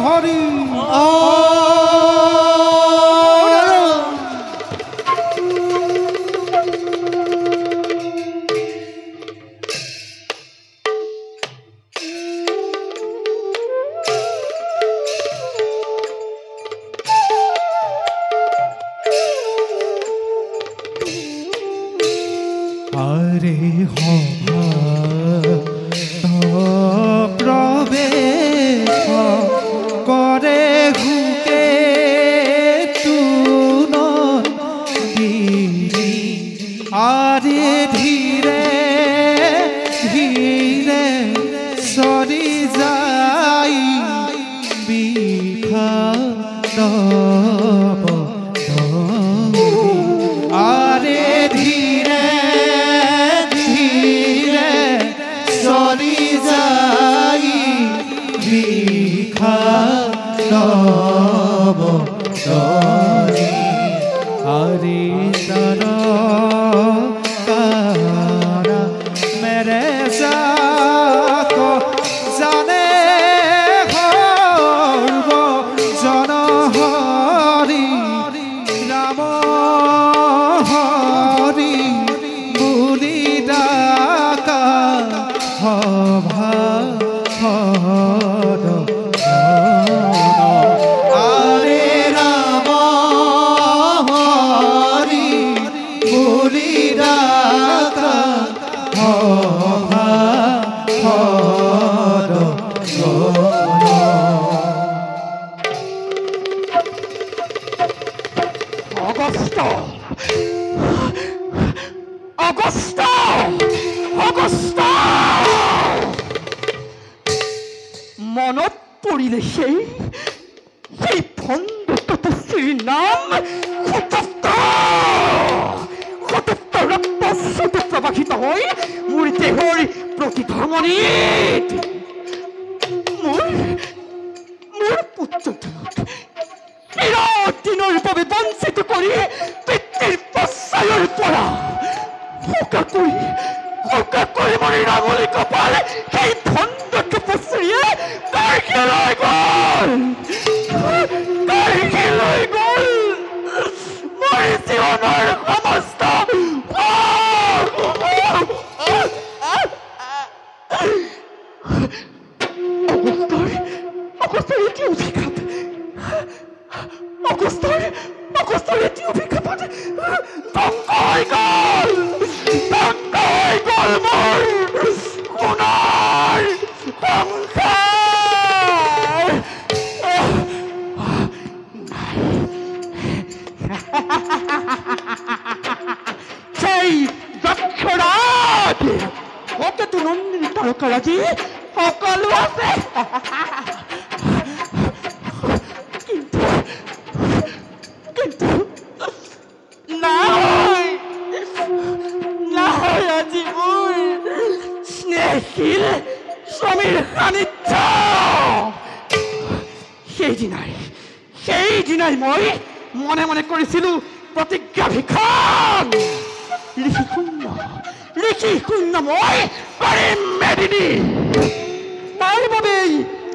হরি আরে প্রবেশ করে ঘুকে তুন আরে ধীরে ধীরে সরি যাই বিখান আরে ধীরে ধীরে সরি যাই বিখান আরে তার কারা মেরে যাকো জানে হর্ব জনহরি রাম হরি বুলি ডাকা হভা হর আরে রাম হরি বুলি ডাকা হভা হর অগস্ট অগস্ট অগস্ট মনত পৰিলে সেই সেই ভণ্ড তপস্বীৰ নাম সতত্ব ৰক্তস্ৰোতে প্ৰবাহিত হৈ মোৰ দেহৰ প্ৰতিধমনীত মোৰ পুত্ৰটোক চিৰদিনৰ বাবে বঞ্চিত কৰি পিতৃৰ পশ্চায়ৰ পৰা শোকা কৰি মৰি ৰাঙলী কপাল সেই ভণ্ড তপস্বীয়ে কাঢ়ি লৈ গ'ল মোৰ জীৱনৰ সমস্ত অগস্তৰ এটি অভিঘাত অগস্তৰ এটি অভিঘাতত ধ্বংস হৈ গ'ল মোৰ সোণৰ সংসাৰ সেই যক্ষৰাজ অকেতু নন্দিনী তাৰকাৰাজী সকলো আছে কিন্তু নাই আজি মোৰ স্নেহশীল স্বামীৰ সান্নিধ্য সেইদিনাই মই মনে মনে কৰিছিলো প্ৰতিজ্ঞা ভিক্ষণ ঋষি শূন্য মই পাৰিম মেদিনী তাৰ বাবেই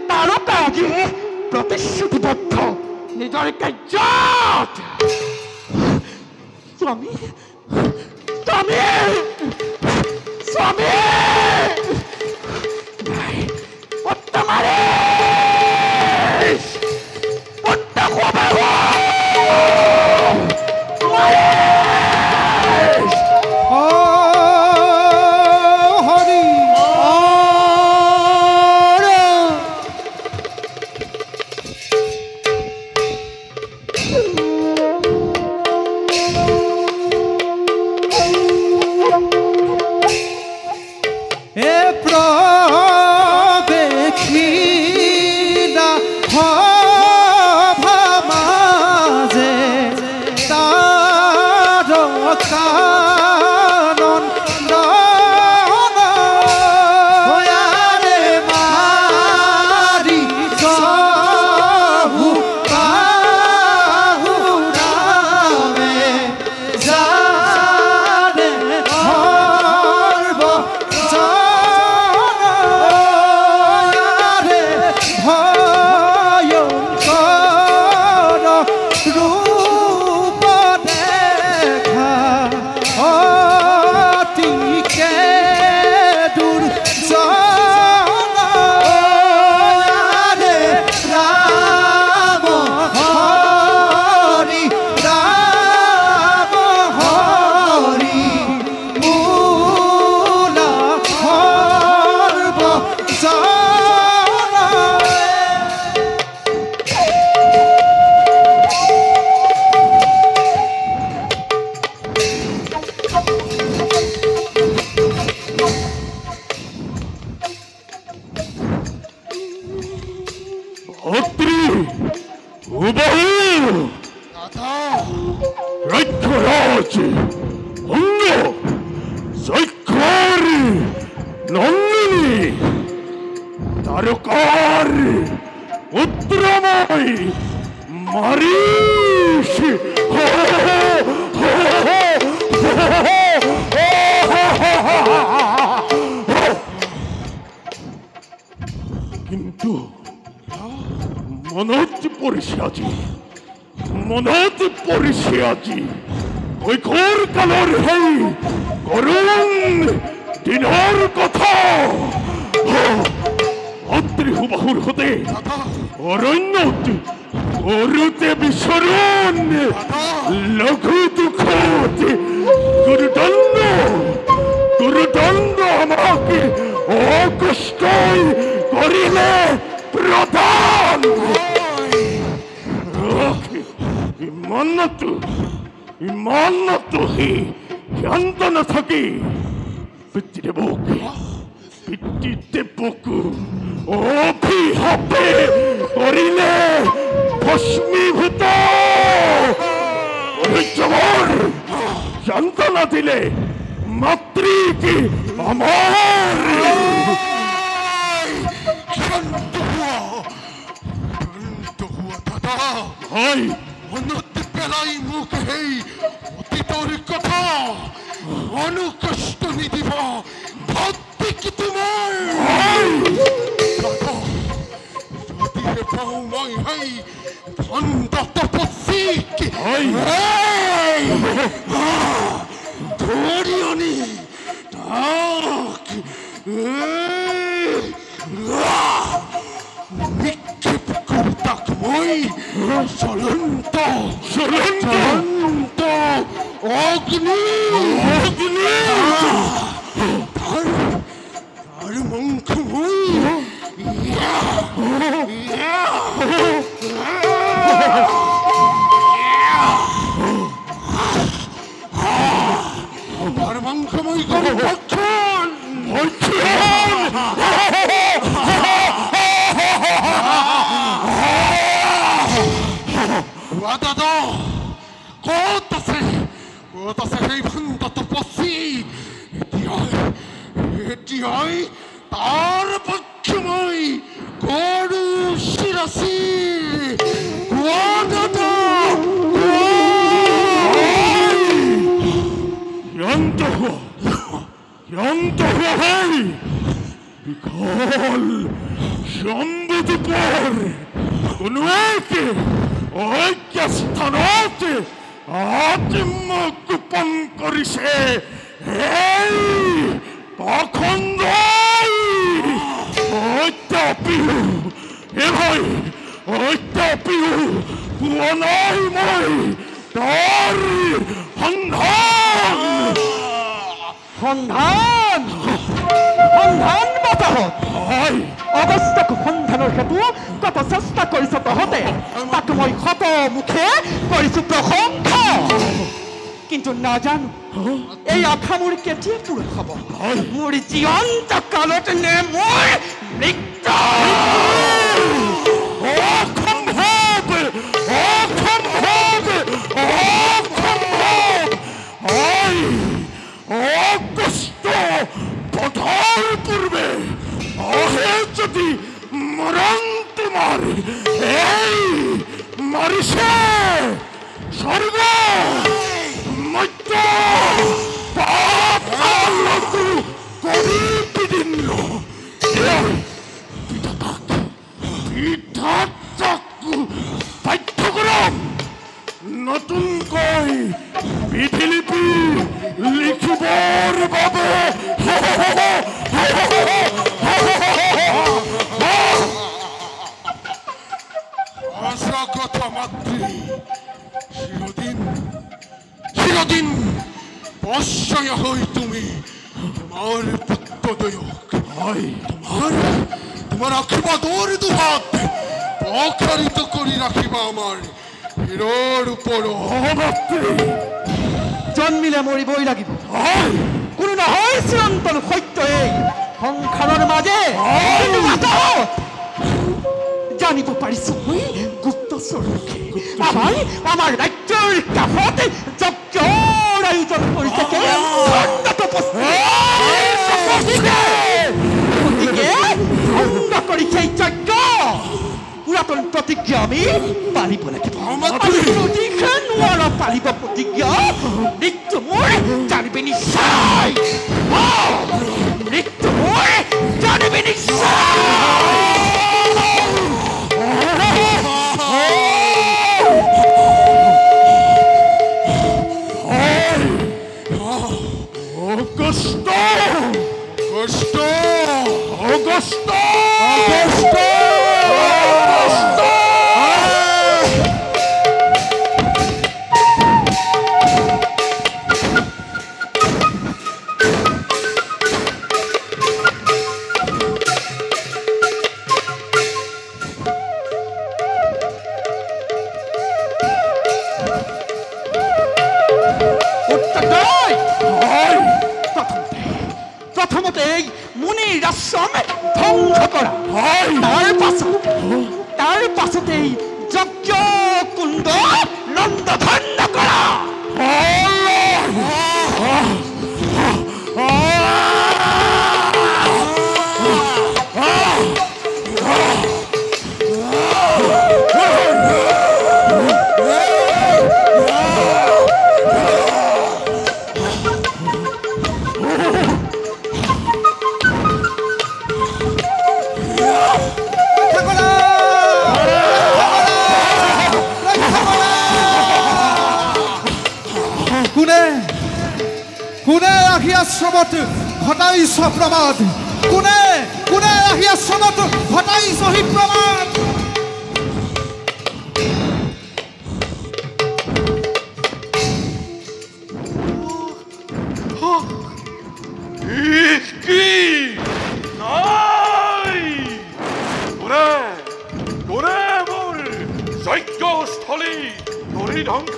তাৰকা আজি প্ৰতিশ্ৰুতিবদ্ধ নিজৰ কাৰ্যত স্বামী উত্তমাৰে এ প্রবেশী অত্রি উবাহু রাজ্যরাজ অন্য জৈক্ষরি নন্দিনী তারকার উত্তরময় মারিস কিন্তু মনোজ পরিষে আজি ওই ঘোর কালর হই করুণ দিনের কথা অত্রি হুবাহুর হতে অরণ্য অরুতে বিস্মরণ লঘু দুঃখ গুরুদণ্ড আমাকে অকষ্ট করিলে প্রধান ইমানত হি জানত না থাকে পিতৃ বুক অভিহাপে করিলে ভস্মীভূত জানত না দিলে মাতৃ কি আমার হয় অনতি পেলাই মুখ হেই অতীতৰ কথা অনুকষ্ট নিদিব ভক্তি কি তোমাৰ যদিহে পাওঁ মই হেই ভণ্ড তপস্বীক ধৰি আনি তাক নিক্ষেপ কৰি তাক মই জ্বলন্ত অগ্নি তাৰ মাংস মই তাৰ মাংস মই কৰো ভক্ষণ দাদা ক'ত আছে সেই ভণ্ড তপস্বী এতিয়াই তাৰ পক্ষে মই কৰো শিৰচি বিকল সম্বুধপৰ কোনো একে ঐক্য স্থানতে আত্মগোপন কৰিছে এই পাখণ্ড ঐত্যাপিও এভাই ঐত্যাপিও পুৰণাই মই তাৰ সন্ধান বতাহত অৱস্থাক সন্ধানৰ হেতু কত চেষ্টা কৰিছ তহঁতে তাক মই শত মুখে কৰিছো প্ৰশংসা কিন্তু নাজানো এই আশা মোৰ কেতিয়া পূৰণ হ'ব মোৰ জীৱন্ত কালতে নে মোৰ মৃত্যু পথাৰ পূৰ্বে আহে যদি মৰণ তোমাৰ এই মাৰিছে স্বৰ্গ মধ্য পাপু কৰি বিদীৰ্ণ পিঠাটাকু পাঠ্যক্ৰম নতুনকৈ বিধিলিপি লিখিবৰ বাবে আশাগত মাতৃ চিৰদিন বশ্যয় হই তুমি তোমাৰ পুত্ৰদয়ক তোমাৰ আশীৰ্বাদৰ দুহাত অক্ষৰিত কৰি ৰাখিবা আমাৰ হীৰৰ ওপৰত জন্মিলে মৰিবই লাগিব কোনো নহয় চিৰন্তন সত্য এই সংসাৰৰ মাজে জানিব পাৰিছো মই গুপ্তচৰ মুখে আমাৰ ৰাজ্যৰ কাষত যজ্ঞৰ আয়োজন কৰিছে গতিকে ভংগ কৰিছে এই যজ্ঞ পুৰাতন প্ৰতিজ্ঞা আমি পালিব লাগিব যদিহে নোৱাৰা পালিব প্ৰতিজ্ঞা মৃত্যু মোৰ জানিবি নিশ্চয় মৃত্যু মোৰ জানিবি নিশ্চয় তাৰ পাছতেই যজ্ঞ কুণ্ড নন্দধন্য কৰা আশ্ৰমত ঘটাইছ প্ৰমাদ কোনে কোনে আহি আশ্ৰমত ঘটাইছ হি প্ৰমাদ যজ্ঞস্থলী নদী ধ্বংস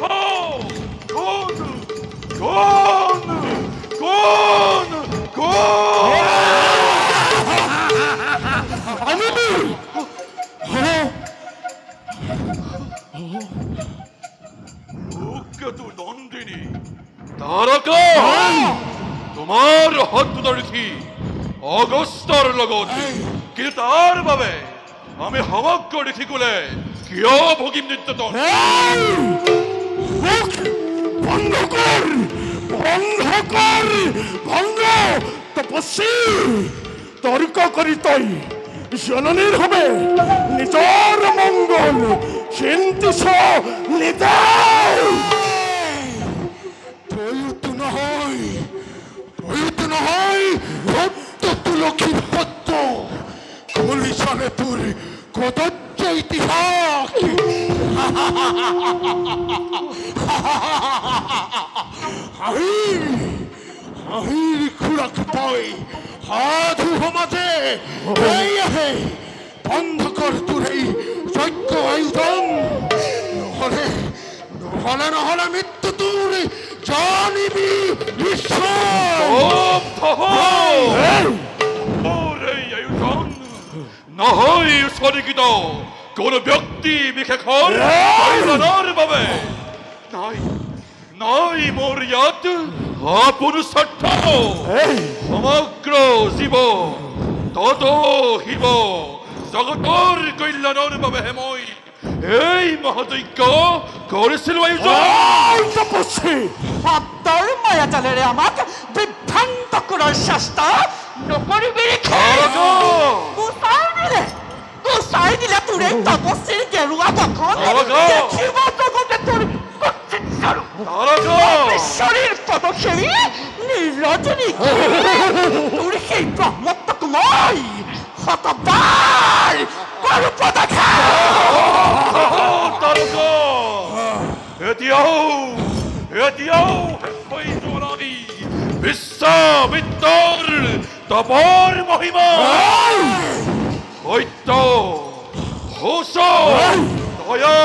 নন্দিনী তাৰকা তোমাৰ হাত ধৰেছি অগস্ত্যৰ লগত কিন্তু তাৰ বাবে আমি সমগ্ৰ দেখিকলে কিয় ভোগিম নিত্যতন বন্ধ কর ভঙ্গ তপস্বী তর্ক করি তই জননীর হবে নিজর মঙ্গল চিন্তিস নিদায় প্রয়ুত নহয় ভক্ত তুলক্ষীর পত্র কলিশনে তোর কদর্য ইতিহাস আহির খুড়াক পাই সাধু সমাজে আহে বন্ধ কর তোর এই যজ্ঞ আয়োজন নহলে মৃত্যু তোর জানিবি এই আয়োজন নহয় উৎসৰ্গিত কোন ব্যক্তি বিশেষৰ বাবে নাই নাই মোৰ ইয়াত আপন স্বাৰ্থ সমগ্ৰ জীৱ তত শিৱ জগতৰ কল্যাণৰ বাবেহে মই এই মহাযজ্ঞ কৰিছিলো সত্তৰ মায়াজালেৰে আমাক বিভ্ৰান্ত কৰাৰ চেষ্টা নকৰিবি গুচাই দিলে তোৰ এই তপস্বীৰ গেৰুৱা বখন দেখিব জগতে তোৰ শৰীৰ পদক্ষেপী নিৰ্লজনী তোৰ সেই ব্ৰহ্মত্বক মই শতবাৰ কৰু পদক্ষেপ এতিয়াও হৈ যোৱা নাই বিশ্বামিত্ৰৰ তপৰ মহিমা সত্য ঘোষ দয়া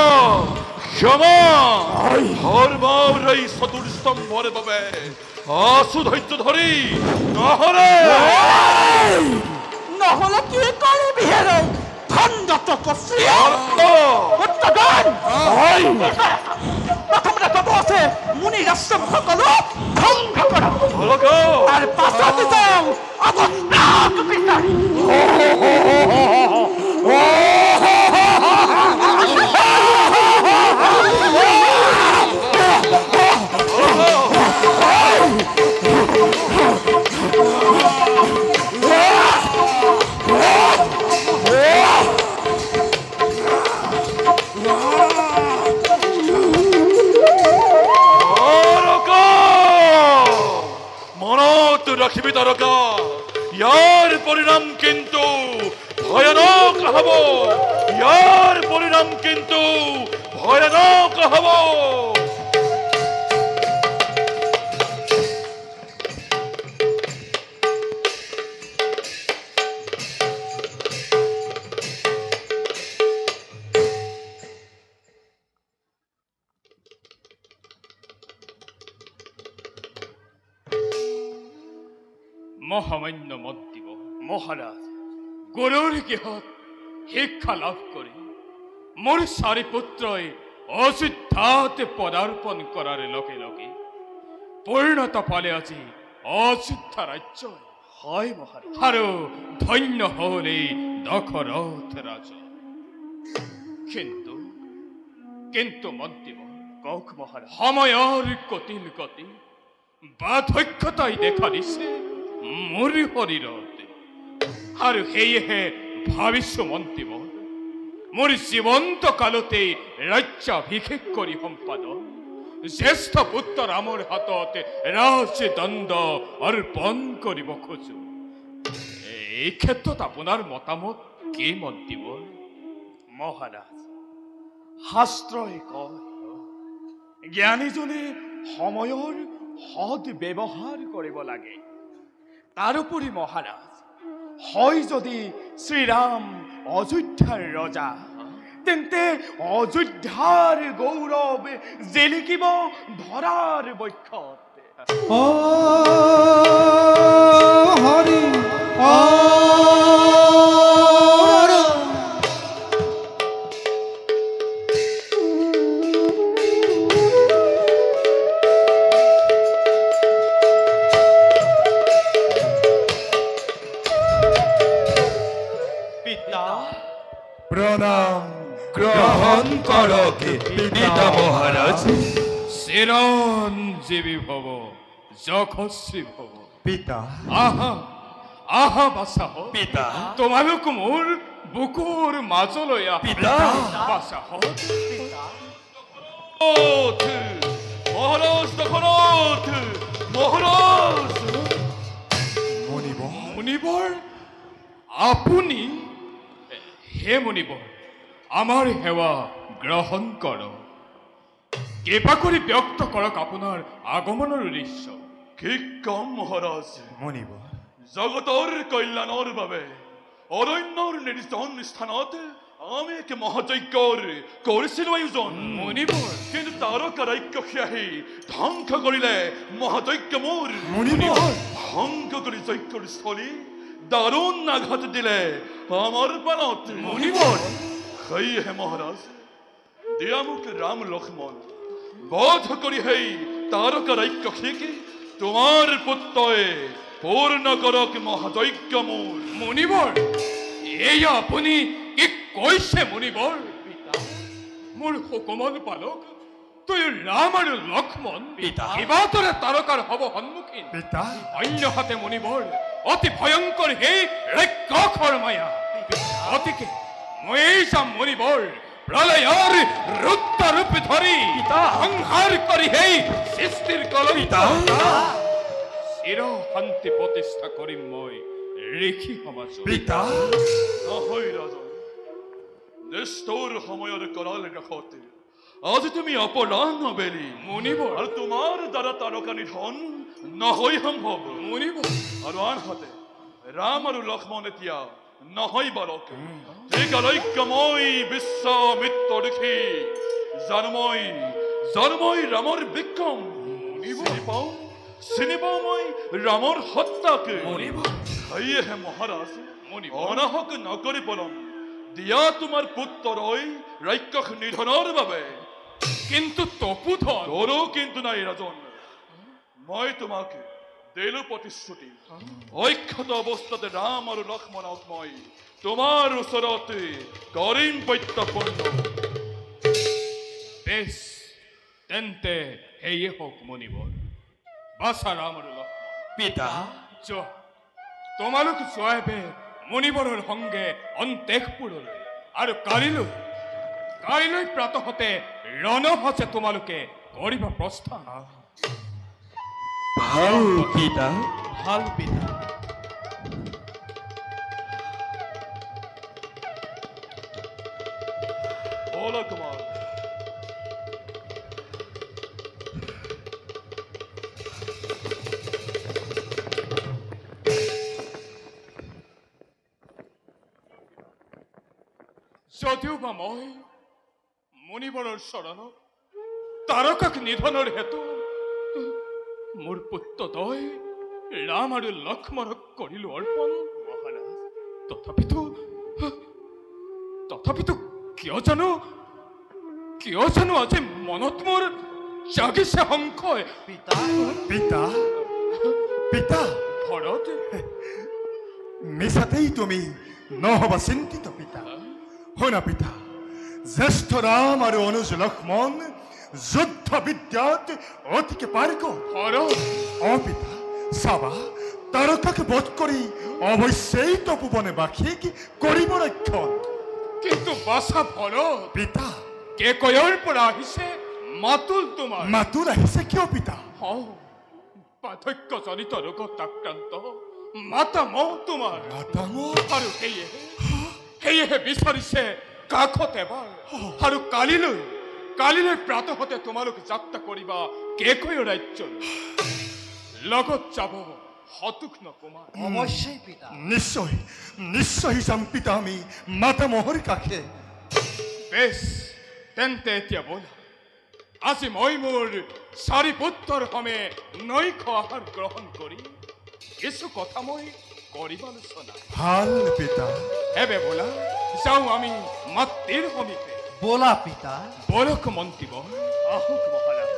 ক্ষমা ধৰ্মৰ এই চতুৰ্স্তম্ভৰ বাবে আছো ধৈৰ্য ধৰি নহলে কি কৰিবি হেৰে খণ্ড তপস্বী উত্তৰগণ প্ৰথমতে কব আছে মুনি ৰাষ্ট্ৰ সকলো ধ্বংস কৰা তাৰ পাছত যাওঁ অৱস্থাক বিচাৰি রাখিবি তারকা ইয়ার পরিণাম কিন্তু ভয়ানক হব ইয়ার পরিণাম কিন্তু ভয়ানক হব মহামান্য মন্ত্রী মহারাজ গুরুর গৃহত শিক্ষা লাভ করে মোর চারি পুত্রই অযোধ্যাতে পদার্পণ করার লগে লগে পূর্ণতা পালে আজি অযোধ্যা রাজ্য হয় মহারাজ আৰু ধন্য হল এই দশৰথ ৰাজা কিন্তু কিন্তু মন্ত্ৰী কওক মহাৰাজ সময়ৰ কটিল গতি বাধক্যতাই দেখা দিছে মোৰ শৰীৰতে আৰু সেয়েহে ভাবিছো মন্ত্ৰী মোৰ জীৱন্ত কালতে ৰাজ্যাভিষেক কৰি সম্পাদন জ্যেষ্ঠ পুত্ৰ ৰামৰ হাতত ৰাজদণ্ড অৰ্পণ কৰিব খোজো এই ক্ষেত্ৰত আপোনাৰ মতামত কি মন্ত্ৰী মহাৰাজ শাস্ত্ৰই কয় জ্ঞানীজনে সময়ৰ সদ ব্যৱহাৰ কৰিব লাগে তাৰোপৰি মহাৰাজ হয় যদি শ্ৰীৰাম অযোধ্যাৰ ৰজা তেন্তে অযোধ্যাৰ গৌৰৱ জিলিকিব ধৰাৰ বক্ষত হৰি প্ৰণাম গ্ৰহণ কৰো পিতা মহাৰাজ চিৰঞ্জীবী ভব যশস্বী ভব পিতা আহা আহা বাসাহ পিতা তোমালোক মোৰ বুকুৰ মাজলৈ পিতা বাসাহ মহাৰাজ দশৰথ মহাৰাজ মুনিবৰ আপুনি হে মুনিবৰ আমাৰ সেৱা গ্ৰহণ কৰক কৃপা কৰি ব্যক্ত কৰক আপোনাৰ আগমনৰ উদ্দেশ্য কি কম মহাৰাজ মুনিবৰ জগতৰ কল্যাণৰ বাবে অৰণ্যৰ নিৰ্জন স্থানত আমি এক মহাযজ্ঞৰ কৰিছিলোঁ আয়োজন মুনিবৰ কিন্তু তাৰকা ৰাক্ষসী আহি ধ্বংস কৰিলে মহাযজ্ঞ মোৰ মুনিবৰ ধ্বংস কৰি যজ্ঞৰ স্থলী দারুণ আঘাত দিলে আমার পানত মুনিবর সেই হে মহারাজ দিয়ামুখ রাম লক্ষ্মণ বধ করি হেই তারকা রাক্ষসীকে তোমার পুত্রয়ে পূর্ণ করক মহাযজ্ঞ মূল মুনিবর এই আপুনি কি কৈছে মুনিবর মোৰ হুকুমন পালক তুই ৰাম আৰু লক্ষ্মণ কিবাতৰে তাৰকাৰ হব সন্মুখীন পিতা অন্য হাতে মুনিবৰ অতি ভয়ঙ্কৰ হে ৰাক্ষসৰ মায়া অতিকে মই যাম মুনিবৰ প্ৰলয়ৰ ৰুদ্ৰ ৰূপ ধৰি সংহাৰ কৰি হে সৃষ্টিৰ কলঙ্ক চিৰ শান্তি প্ৰতিষ্ঠা কৰিম মই ঋষি সমাজ পিতা নহয় ৰাজন নিষ্ঠুৰ সময়ৰ কৰাল কাষতে আজি তুমি অপৰাণ বেলি মুনিবৰ আৰু তোমাৰ দ্বাৰা তাৰকা নিধন নহয় সম্ভৱ মুনিবৰ আৰু আনহাতে ৰাম আৰু লক্ষ্মণ এতিয়া নহয় বালক ত্ৰিকালজ্ঞময় বিশ্বামিত্ৰ দেখি জানময় ৰামৰ বিক্ৰম চিনি পাওঁ মই ৰামৰ হত্যাকে সেয়েহে মহাৰাজ অনাহক নকৰি পলম দিয়া তোমাৰ পুত্ৰই ৰাক্ষস নিধনৰ বাবে। কিন্তু তপোধন তোৰো কিন্তু নাই ৰাজন। মই তোমাক দিলো প্ৰতিশ্ৰুতি, অক্ষত অৱস্থাতে ৰাম আৰু লক্ষ্মণক মই তোমাৰ ওচৰতে কৰিম প্ৰত্যৰ্পণ। বেশ, তেন্তে সেয়ে হওক মুনিবৰ। বাছা ৰাম আৰু লক্ষ্মণ। পিতা যোৱা, তোমালোক যোৱাবে মুনিবৰৰ সংগে অন্তেশপুৰলৈ, আৰু কাইলৈ প্ৰাতঃতে ৰণহসে তোমালোকে কৰিবা প্ৰস্থান। ভাল পিতা। ভাল পিতা। বলা কুমাৰ। যদিও বা মই মুনিবৰৰ চৰণত তাৰকাক নিধনৰ হেতু মোৰ পুত্ৰদ্বয় ৰাম আৰু লক্ষ্মণক কৰিলো অৰ্পণ। মহাৰাজ, তথাপিতো কিয় জানো আজি মনত মোৰ জাগিছে সংশয়। পিতা পিতা ভৰত, মিছাতেই তুমি নহবা চিন্তিত পিতা। শুনা পিতা, জ্যেষ্ঠ ৰাম আৰু অনুজ লক্ষ্মণ যুদ্ধ বিদ্যাত অতিকে পাৰ্গত। ভৰত, অ পিতা, চাবা তাৰকাক বধ কৰি অৱশ্যেই তপোবনে বাসীক কৰিব ৰক্ষণ। কিন্তু বাছা ভৰত, পিতা কেকৈৰ পৰা আহিছে মাতুল তোমাৰ। মাতুল আহিছে কিয় পিতা? বাৰ্ধক্যজনিত ৰোগত আক্ৰান্ত মাতামহ তোমাৰ। মাতামহ? আৰু সেয়েহে বিচাৰিছে কাষত এবাৰ। আৰু কালিলৈ প্ৰাতঃতে তোমালোক যাত্ৰা কৰিবা কেকৈৰ ৰাজ্যলৈ। লগত যাব শতুঘ্ন কুমাৰ। অৱশ্যেই পিতা। নিশ্চয় যাম পিতা আমি মাতামহৰ কাষে। বেশ, তেন্তে এতিয়া ব'লা, আজি মই মোৰ 4 পুত্ৰৰ সমে নৈশ আহাৰ গ্ৰহণ কৰি কিছু কথা মই কৰিব আলোচনা। ভাল পিতা। এবে ব'লা, যাওঁ আমি মাতৃৰ সমীপে। বলা পিতা। বলক মন্ত্ৰীবৰ, আহক মহাৰাজ।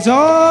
জয়